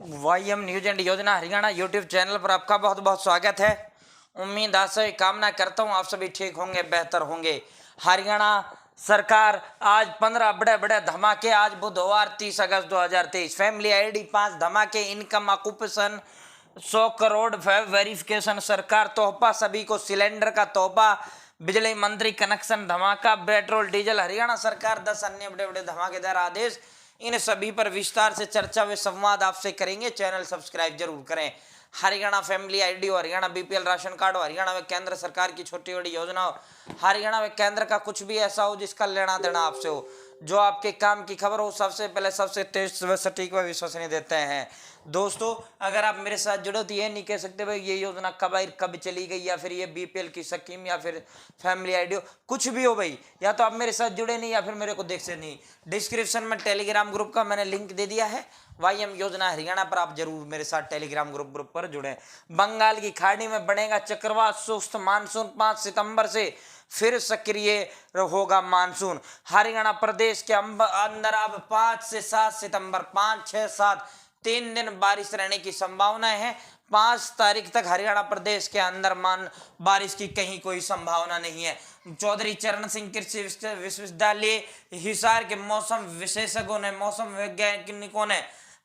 वाईएम news and योजना Haryana YouTube channel पर आपका बहुत बहुत स्वागत है। उम्मीद आशा कामना करता हूँ आप सभी ठीक होंगे, बेहतर होंगे। हरियाणा सरकार आज 15 बड़े बड़े धमाके। आज बुधवार 30 अगस्त 2023 फैमिली आईडी 5 धमाके, इनकम ऑक्यूपेशन 100 करोड़ वेरिफिकेशन, सरकार तोहफा सभी को सिलेंडर का तोहफा, बिजली मंत्री कनेक्शन धमाका, पेट्रोल डीजल, हरियाणा सरकार 10 अन्य बड़े बड़े धमाकेदार आदेश। इन सभी पर विस्तार से चर्चा व संवाद आपसे करेंगे। चैनल सब्सक्राइब जरूर करें। हरियाणा फैमिली आईडी हो, हरियाणा बीपीएल राशन कार्ड हो, हरियाणा व केंद्र सरकार की छोटी बड़ी योजना हो, हरियाणा व केंद्र का कुछ भी ऐसा हो जिसका लेना देना आपसे हो, जो आपके काम की खबर हो, सबसे पहले सबसे तेज व सटीक व विश्वसनीय देते हैं। दोस्तों, अगर आप मेरे साथ जुड़ो तो ये नहीं कह सकते भाई ये योजना कब आई, कब चली गई, या फिर ये बीपीएल की स्कीम, या फिर फैमिली आईडी हो, कुछ भी हो भाई, या तो आप मेरे साथ जुड़े नहीं या फिर मेरे को देखते नहीं। डिस्क्रिप्शन में टेलीग्राम ग्रुप का मैंने लिंक दे दिया है, वाईएम योजना हरियाणा पर। आप जरूर मेरे साथ टेलीग्राम ग्रुप पर जुड़े। बंगाल की खाड़ी में बनेगा चक्रवात सुस्त मानसून, 5 सितंबर से फिर सक्रिय होगा मानसून। हरियाणा प्रदेश के अंदर अब 5 से 7 सितंबर, 5, 6, 7 3 दिन बारिश रहने की संभावना है। 5 तारीख तक हरियाणा प्रदेश के अंदर बारिश की कहीं कोई संभावना नहीं है। चौधरी चरण सिंह कृषि विश्वविद्यालय हिसार के मौसम विशेषज्ञों ने, मौसम वैज्ञानिकों ने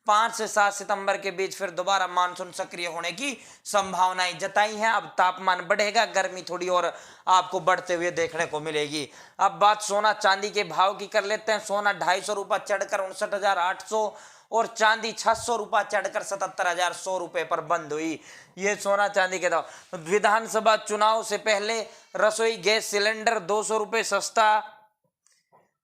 5 से 7 सितंबर के बीच फिर दोबारा मानसून सक्रिय होने की संभावनाएं जताई हैं। अब तापमान बढ़ेगा, गर्मी थोड़ी और आपको बढ़ते हुए देखने को मिलेगी। अब बात सोना चांदी के भाव की कर लेते हैं। सोना 250 रुपये चढ़कर 59,800 और चांदी 600 रुपये चढ़कर 77,100 रुपये पर बंद हुई। ये सोना चांदी के दाव। विधानसभा चुनाव से पहले रसोई गैस सिलेंडर 200 रुपये सस्ता,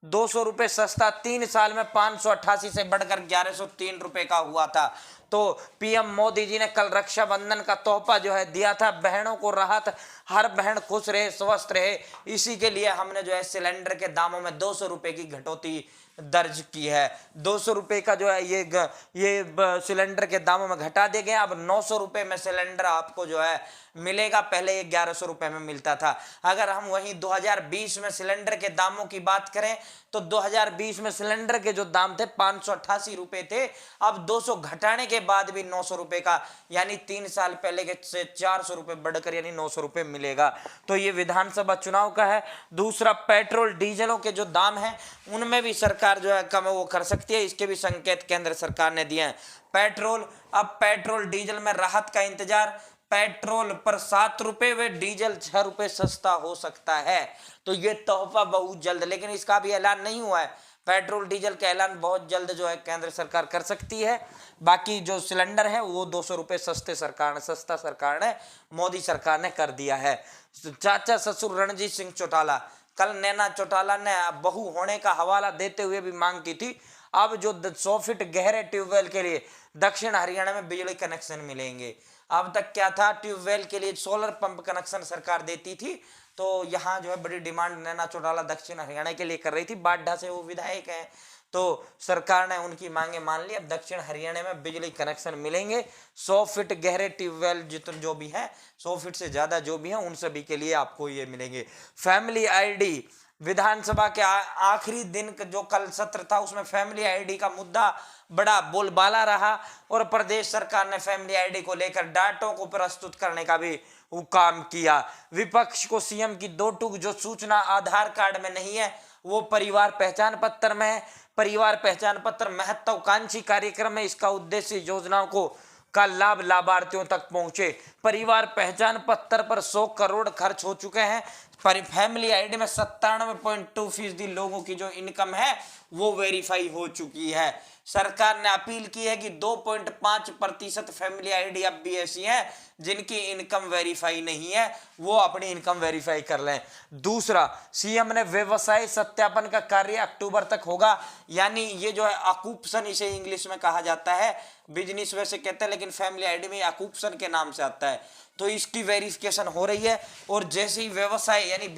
200 रुपये सस्ता 3 साल में 588 से बढ़कर 1103 रुपये का हुआ था। तो पीएम मोदी जी ने कल रक्षाबंधन का तोहफा जो है दिया था, बहनों को राहत, हर बहन खुश रहे, स्वस्थ रहे। इसी के लिए हमने जो है सिलेंडर के दामों में 200 रुपये की घटौती दर्ज की है। 200 रुपये का जो है ये सिलेंडर के दामों में घटा दिए गए। अब 900 रुपये में सिलेंडर आपको जो है मिलेगा, पहले ये 1100 रुपये में मिलता था। अगर हम वहीं 2020 में सिलेंडर के दामों की बात करें तो 2020 में सिलेंडर के जो दाम थे 588 रुपये थे। अब 200 घटाने के बाद भी 900 रुपये का, यानी 3 साल पहले के से 400 रुपये बढ़कर यानी 900 रुपये मिलेगा। तो ये विधानसभा चुनाव का है। दूसरा, पेट्रोल डीजलों के जो दाम हैं उनमें भी सरकार जो है कम वो कर सकती है। इसके भी संकेत केंद्र सरकार ने दिए हैं। पेट्रोल डीजल में राहत का इंतजार। पेट्रोल पर 7 रुपये व डीजल 6 रुपये सस्ता हो सकता है। तो ये तोहफा बहुत जल्द, लेकिन इसका भी ऐलान नहीं हुआ है। पेट्रोल डीजल का ऐलान बहुत जल्द जो है केंद्र सरकार कर सकती है। बाकी जो सिलेंडर है वो 200 रुपये सस्ता सरकार ने, मोदी सरकार ने कर दिया है। चाचा ससुर रणजीत सिंह चौटाला, कल नैना चौटाला ने बहू होने का हवाला देते हुए भी मांग की थी। अब जो 100 फीट गहरे ट्यूबवेल के लिए दक्षिण हरियाणा में बिजली कनेक्शन मिलेंगे। अब तक क्या था, ट्यूबवेल के लिए सोलर पंप कनेक्शन सरकार देती थी। तो यहाँ जो है बड़ी डिमांड नैना चौटाला दक्षिण हरियाणा के लिए कर रही थी। बाड्डा से वो विधायक हैं, तो सरकार ने उनकी मांगे मान ली। अब दक्षिण हरियाणा में बिजली कनेक्शन मिलेंगे। 100 फीट गहरे ट्यूबवेल जितने जो भी है, 100 फीट से ज्यादा जो भी है, उन सभी के लिए आपको ये मिलेंगे। फैमिली आईडी, विधानसभा के आखिरी दिन जो कल सत्र था उसमें फैमिली आईडी का मुद्दा बड़ा बोलबाला रहा और प्रदेश सरकार ने फैमिली आईडी को लेकर डाटों को प्रस्तुत करने का भी काम किया। विपक्ष को सीएम की 2 टूक जो सूचना आधार कार्ड में नहीं है वो परिवार पहचान पत्र में है। परिवार पहचान पत्र महत्वाकांक्षी कार्यक्रम है। इसका उद्देश्य योजनाओं का लाभ लाभार्थियों तक पहुंचे। परिवार पहचान पत्र पर 100 करोड़ खर्च हो चुके हैं। फैमिली आईडी में 97.2% लोगों की जो इनकम है वो वेरीफाई हो चुकी है। सरकार ने अपील की है कि 2.5% फैमिली आईडी अब भी ऐसी हैं जिनकी इनकम वेरीफाई नहीं है, वो अपनी इनकम वेरीफाई कर लें। दूसरा, सीएम ने व्यवसाय सत्यापन का कार्य अक्टूबर तक होगा, यानी ये जो है अकूपसन इसे इंग्लिश में कहा जाता है। बिजनेस वैसे कहते हैं लेकिन फैमिली आईडी में अकूपसन के नाम से आता है। तो इसकी वेरिफिकेशन हो रही है और जैसे ही व्यवसाय यानी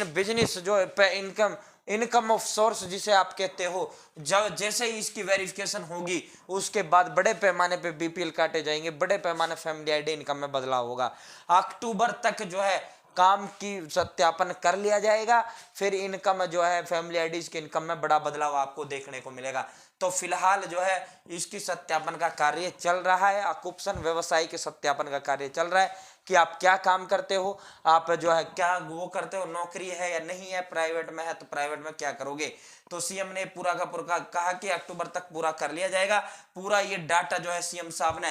बिजनेस जो है इनकम ऑफ सोर्स जिसे आप कहते हो, जब जैसे ही इसकी वेरिफिकेशन होगी उसके बाद बड़े पैमाने पे बीपीएल काटे जाएंगे, बड़े पैमाने फैमिली आईडी इनकम में बदलाव होगा। अक्टूबर तक जो है काम की सत्यापन कर लिया जाएगा, फिर इनकम जो है फैमिली आईडीज के इनकम में बड़ा बदलाव आपको देखने को मिलेगा। तो फिलहाल जो है इसकी सत्यापन का कार्य चल रहा है। ऑक्युपेशन व्यवसाय के सत्यापन का कार्य चल रहा है कि आप क्या काम करते हो, आप जो है क्या वो करते हो, नौकरी है या नहीं है, प्राइवेट में है तो प्राइवेट में क्या करोगे। तो सीएम ने पूरा का पूरा कहा कि अक्टूबर तक पूरा कर लिया जाएगा। पूरा ये डाटा जो है सीएम साहब ने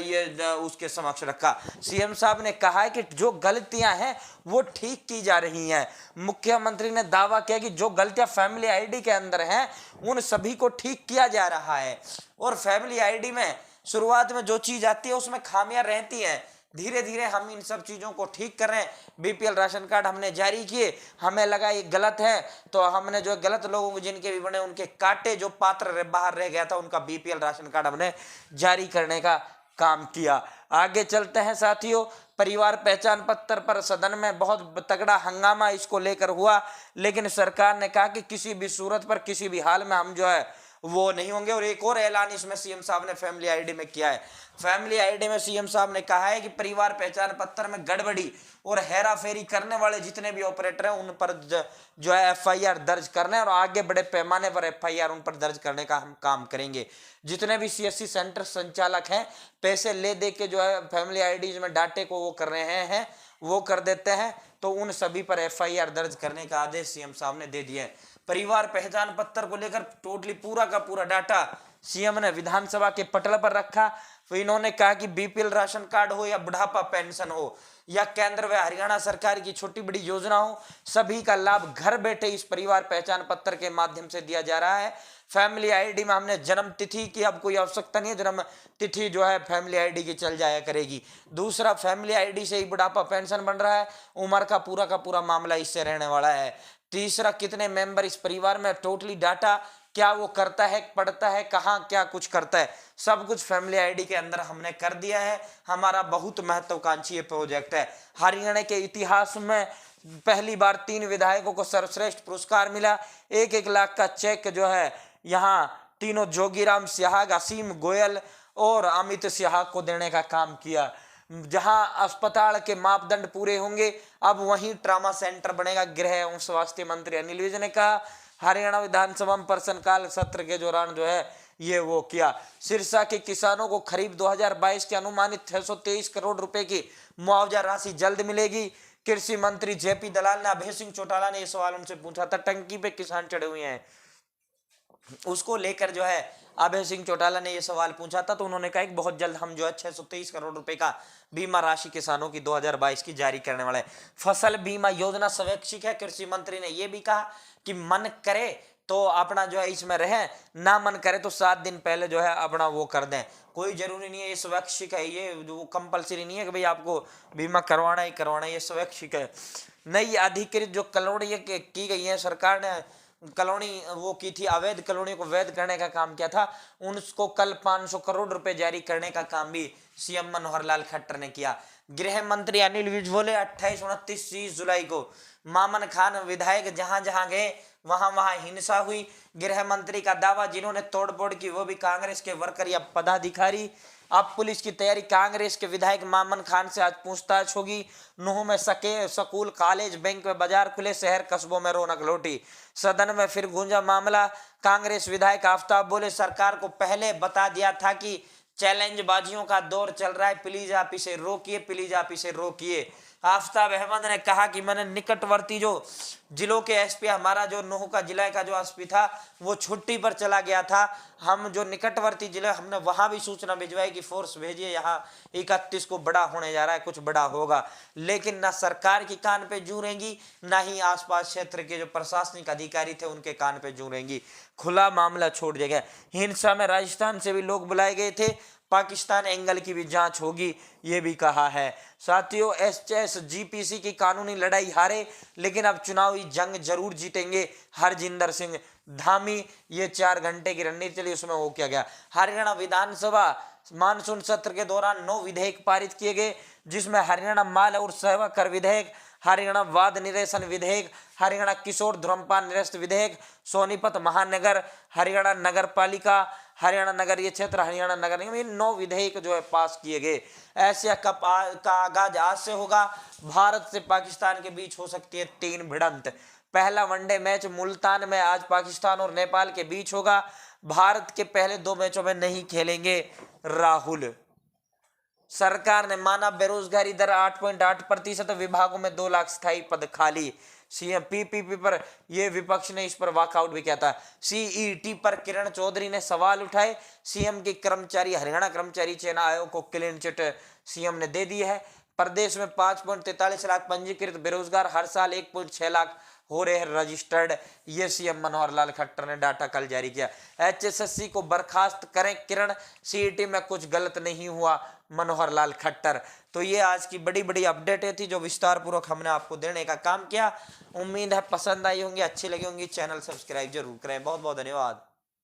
ये उसके समक्ष रखा। सीएम साहब ने कहा है कि जो गलतियां हैं वो ठीक की जा रही हैं। मुख्यमंत्री ने दावा किया कि जो गलतियां फैमिली आईडी के अंदर हैं उन सभी को ठीक किया जा रहा है। और फैमिली आईडी में शुरुआत में जो चीज आती है उसमें खामियां रहती हैं, धीरे धीरे हम इन सब चीजों को ठीक कर रहे हैं। बीपीएल राशन कार्ड हमने जारी किए, हमें लगा ये गलत है तो हमने जो गलत लोगों को जिनके भी बने उनके काटे, जो पात्र बाहर रह गया था उनका बीपीएल राशन कार्ड हमने जारी करने का काम किया। आगे चलते हैं साथियों, परिवार पहचान पत्र पर सदन में बहुत तगड़ा हंगामा इसको लेकर हुआ, लेकिन सरकार ने कहा कि किसी भी सूरत पर किसी भी हाल में हम जो है वो नहीं होंगे। और एक और ऐलान इसमें सीएम साहब ने फैमिली आईडी में किया है। फैमिली आईडी में सीएम साहब ने कहा है कि परिवार पहचान पत्र में गड़बड़ी और हेरा फेरी करने वाले जितने भी ऑपरेटर हैं उन पर जो है एफआईआर दर्ज करने और आगे बड़े पैमाने पर एफआईआर उन पर दर्ज करने का हम काम करेंगे। जितने भी सीएससी सेंटर संचालक हैं पैसे ले दे के जो है फैमिली आईडीज में डाटे को वो कर रहे हैं वो कर देते हैं, तो उन सभी पर एफआईआर दर्ज करने का आदेश सीएम साहब ने दे दिया है। परिवार पहचान पत्र को लेकर टोटली पूरा का पूरा डाटा सीएम ने विधानसभा के पटल पर रखा। तो इन्होंने कहा कि बीपीएल राशन कार्ड हो या बुढ़ापा पेंशन हो या केंद्र व हरियाणा सरकार की छोटी बड़ी योजना हो, सभी का लाभ घर बैठे इस परिवार पहचान पत्र के माध्यम से दिया जा रहा है। फैमिली आईडी में हमने जन्म तिथि की अब कोई आवश्यकता नहीं है, जन्म तिथि जो है फैमिली आईडी की चल जाया करेगी। दूसरा, फैमिली आईडी से ही बुढ़ापा पेंशन बन रहा है, उम्र का पूरा मामला इससे रहने वाला है। तीसरा, कितने मेंबर इस परिवार में, टोटली डाटा, क्या वो करता है, पढ़ता है, कहाँ क्या कुछ करता है, सब कुछ फैमिली आईडी के अंदर हमने कर दिया है। हमारा बहुत महत्वाकांक्षी प्रोजेक्ट है। हरियाणा के इतिहास में पहली बार 3 विधायकों को सर्वश्रेष्ठ पुरस्कार मिला। 1-1 लाख का चेक जो है यहाँ तीनों जोगीराम सिहाग, असीम गोयल और अमित सिहाग को देने का काम किया। जहां अस्पताल के मापदंड पूरे होंगे अब वहीं ट्रामा सेंटर बनेगा। गृह एवं स्वास्थ्य मंत्री अनिल विज ने कहा। हरियाणा विधानसभा में प्रश्नकाल सत्र के दौरान जो है ये वो किया। सिरसा के किसानों को खरीफ 2022 के अनुमानित 623 करोड़ रुपए की मुआवजा राशि जल्द मिलेगी। कृषि मंत्री जेपी दलाल ने अभय सिंह चौटाला ने यह सवाल उनसे पूछा था, टंकी पे किसान चढ़े हुए हैं, उसको लेकर जो है अभय सिंह चौटाला ने यह सवाल पूछा था, तो उन्होंने कहा कि बहुत जल्द हम जो है 623 करोड़ रुपए का बीमा राशि किसानों की 2022 की जारी करने वाले। फसल बीमा योजना स्वैच्छिक है। कृषि मंत्री ने यह भी कहा कि मन करे तो अपना जो है इसमें रहे, ना मन करे तो 7 दिन पहले जो है अपना वो कर दें। कोई जरूरी नहीं है, ये स्वैच्छिक है, ये वो कंपलसरी नहीं है कि भाई आपको बीमा करवाना ही करवाना है, ये स्वैच्छिक है। नई अधिकृत जो कॉलोनी की गई है, सरकार ने कॉलोनी वो की थी, अवैध कॉलोनी को वैध करने का काम किया था, उनको कल 500 करोड़ रुपए जारी करने का काम भी सीएम मनोहर लाल खट्टर ने किया। गृह मंत्री अनिल विज बोले 28-29 जुलाई को मामन खान विधायक जहां जहां गए वहां वहां हिंसा हुई। गृह मंत्री का दावा, जिन्होंने तोड़फोड़ की वो भी कांग्रेस के वर्कर या पदाधिकारी। अब पुलिस की तैयारी, कांग्रेस के विधायक मामन खान से आज पूछताछ होगी। नूह में स्कूल, कॉलेज, बैंक व बाजार खुले, शहर कस्बों में रौनक लौटी। सदन में फिर गूंजा मामला। कांग्रेस विधायक आफ्ताब बोले सरकार को पहले बता दिया था कि चैलेंजबाजियों का दौर चल रहा है, प्लीज आप इसे रोकिए, प्लीज आप इसे रोकिए। आफ्ताब अहमद ने कहा कि मैंने निकटवर्ती जो जिलों के एसपी, हमारा जो नूह का जिला का जो एसपी था वो छुट्टी पर चला गया था, हम जो निकटवर्ती जिले हमने वहां भी सूचना भिजवाई कि फोर्स भेजिए, यहाँ 31 को बड़ा होने जा रहा है, कुछ बड़ा होगा। लेकिन ना सरकार की कान पे जू रहेंगी, ना ही आसपास क्षेत्र के जो प्रशासनिक अधिकारी थे उनके कान पे जू रहेंगी। खुला मामला छोड़ दिया गया। हिंसा में राजस्थान से भी लोग बुलाए गए थे, पाकिस्तान एंगल की भी जांच होगी, ये भी कहा है। साथियों, एसजीपीसी की कानूनी लड़ाई हारे लेकिन अब चुनावी जंग जरूर जीतेंगे। हरजिंदर सिंह धामी, ये 4 घंटे की रणनीति चली, उसमें वो किया गया। हरियाणा विधानसभा मानसून सत्र के दौरान 9 विधेयक पारित किए गए, जिसमें हरियाणा माल और सेवा कर विधेयक, हरियाणा वाद निरसन विधेयक, हरियाणा किशोर धूम्रपान निरस्त विधेयक, सोनीपत महानगर, हरियाणा नगर पालिका, हरियाणा नगरीय क्षेत्र, हरियाणा नगर निगम, ये 9 विधेयक जो है पास किए गए। एशिया कप का आगाज आज से होगा। भारत से पाकिस्तान के बीच हो सकती है 3 भिड़ंत। पहला वनडे मैच मुल्तान में आज पाकिस्तान और नेपाल के बीच होगा। भारत के पहले 2 मैचों में नहीं खेलेंगे राहुल। सरकार ने माना बेरोजगारी दर 8.8%, विभागों में 2 लाख स्थायी पद खाली। सीएम पीपीपी पर यह विपक्ष ने इस पर वॉकआउट भी किया था। सीईटी पर किरण चौधरी ने सवाल उठाए। सीएम के कर्मचारी हरियाणा कर्मचारी चयन आयोग को क्लीन चिट सीएम ने दे दी है। प्रदेश में 5.43 लाख पंजीकृत बेरोजगार, हर साल 1.6 लाख हो रहे हैं रजिस्टर्ड। ये सीएम मनोहर लाल खट्टर ने डाटा कल जारी किया। एचएसएससी को बर्खास्त करें किरण, सीईटी में कुछ गलत नहीं हुआ मनोहर लाल खट्टर। तो ये आज की बड़ी बड़ी अपडेटें थी जो विस्तार पूर्वक हमने आपको देने का काम किया। उम्मीद है पसंद आई होंगी, अच्छी लगी होंगी। चैनल सब्सक्राइब जरूर करें। बहुत बहुत धन्यवाद।